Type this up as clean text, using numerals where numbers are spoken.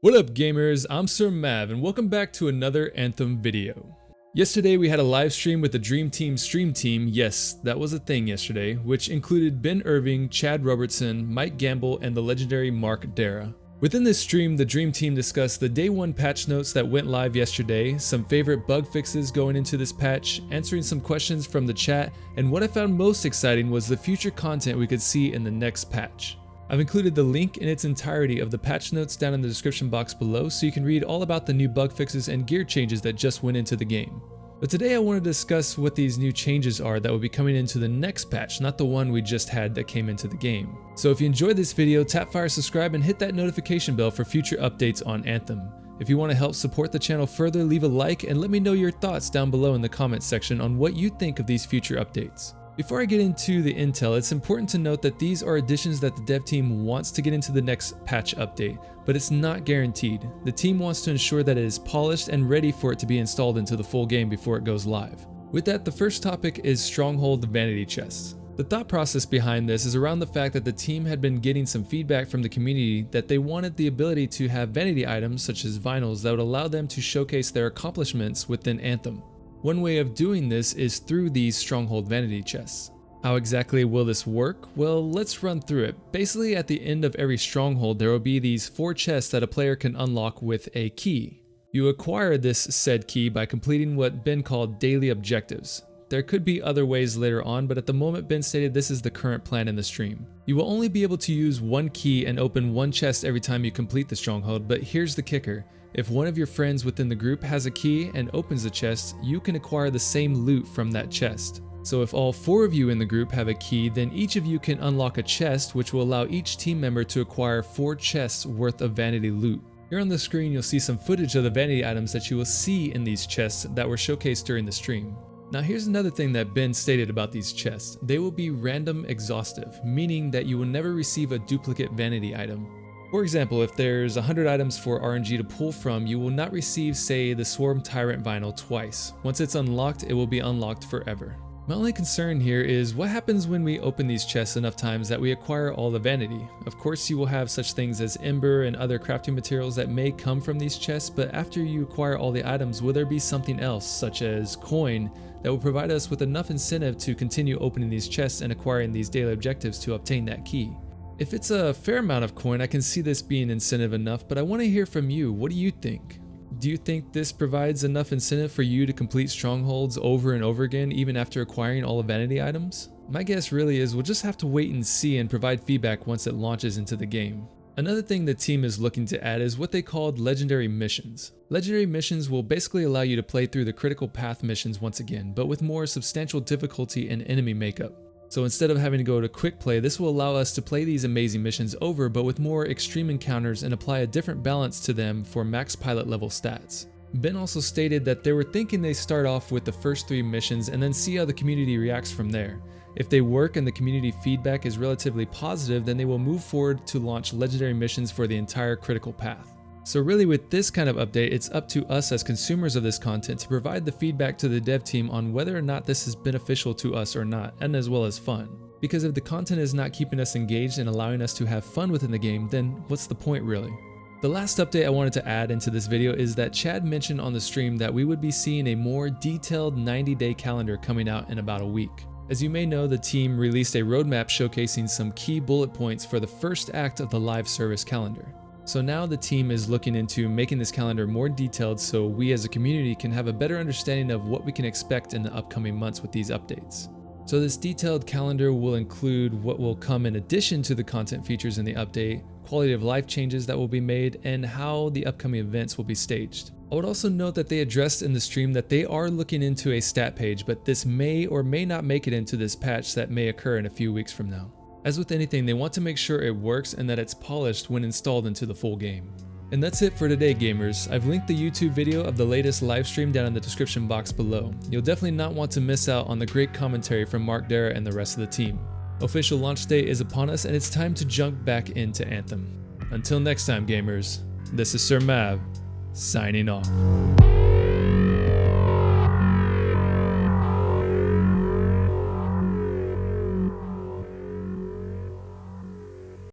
What up gamers, I'm Sir Mav and welcome back to another Anthem video. Yesterday we had a live stream with the Dream Team Stream Team, yes, that was a thing yesterday, which included Ben Irving, Chad Robertson, Mike Gamble, and the legendary Mark Dara. Within this stream, the Dream Team discussed the Day 1 patch notes that went live yesterday, some favorite bug fixes going into this patch, answering some questions from the chat, and what I found most exciting was the future content we could see in the next patch. I've included the link in its entirety of the patch notes down in the description box below so you can read all about the new bug fixes and gear changes that just went into the game. But today I want to discuss what these new changes are that will be coming into the next patch, not the one we just had that came into the game. So if you enjoyed this video, tap fire subscribe and hit that notification bell for future updates on Anthem. If you want to help support the channel further, leave a like and let me know your thoughts down below in the comments section on what you think of these future updates. Before I get into the intel, it's important to note that these are additions that the dev team wants to get into the next patch update, but it's not guaranteed. The team wants to ensure that it is polished and ready for it to be installed into the full game before it goes live. With that, the first topic is Stronghold Vanity Chests. The thought process behind this is around the fact that the team had been getting some feedback from the community that they wanted the ability to have vanity items such as vinyls that would allow them to showcase their accomplishments within Anthem. One way of doing this is through these Stronghold Vanity Chests. How exactly will this work? Well, let's run through it. Basically, at the end of every stronghold, there will be these 4 chests that a player can unlock with a key. You acquire this said key by completing what Ben called daily objectives. There could be other ways later on, but at the moment Ben stated this is the current plan in the stream. You will only be able to use one key and open one chest every time you complete the stronghold, but here's the kicker. If one of your friends within the group has a key and opens the chest, you can acquire the same loot from that chest. So if all 4 of you in the group have a key, then each of you can unlock a chest, which will allow each team member to acquire 4 chests worth of vanity loot. Here on the screen you'll see some footage of the vanity items that you will see in these chests that were showcased during the stream. Now here's another thing that Ben stated about these chests. They will be random exhaustive, meaning that you will never receive a duplicate vanity item. For example, if there's 100 items for RNG to pull from, you will not receive, say, the Swarm Tyrant vinyl twice. Once it's unlocked, it will be unlocked forever. My only concern here is what happens when we open these chests enough times that we acquire all the vanity. Of course you will have such things as ember and other crafting materials that may come from these chests, but after you acquire all the items, will there be something else, such as coin, that will provide us with enough incentive to continue opening these chests and acquiring these daily objectives to obtain that key? If it's a fair amount of coin, I can see this being incentive enough, but I want to hear from you. What do you think? Do you think this provides enough incentive for you to complete strongholds over and over again, even after acquiring all the vanity items? My guess really is we'll just have to wait and see and provide feedback once it launches into the game. Another thing the team is looking to add is what they called legendary missions. Legendary missions will basically allow you to play through the critical path missions once again, but with more substantial difficulty and enemy makeup. So instead of having to go to quick play, this will allow us to play these amazing missions over, but with more extreme encounters and apply a different balance to them for max pilot level stats. Ben also stated that they were thinking they start off with the first 3 missions and then see how the community reacts from there. If they work and the community feedback is relatively positive, then they will move forward to launch legendary missions for the entire critical path. So really with this kind of update, it's up to us as consumers of this content to provide the feedback to the dev team on whether or not this is beneficial to us or not, and as well as fun. Because if the content is not keeping us engaged and allowing us to have fun within the game, then what's the point really? The last update I wanted to add into this video is that Chad mentioned on the stream that we would be seeing a more detailed 90-day calendar coming out in about a week. As you may know, the team released a roadmap showcasing some key bullet points for the first act of the live service calendar. So now the team is looking into making this calendar more detailed so we as a community can have a better understanding of what we can expect in the upcoming months with these updates. So this detailed calendar will include what will come in addition to the content features in the update, quality of life changes that will be made, and how the upcoming events will be staged. I would also note that they addressed in the stream that they are looking into a stat page, but this may or may not make it into this patch that may occur in a few weeks from now. As with anything, they want to make sure it works and that it's polished when installed into the full game. And that's it for today, gamers. I've linked the YouTube video of the latest live stream down in the description box below. You'll definitely not want to miss out on the great commentary from Mark Dara and the rest of the team. Official launch day is upon us and it's time to jump back into Anthem. Until next time, gamers, this is Sir Mav, signing off.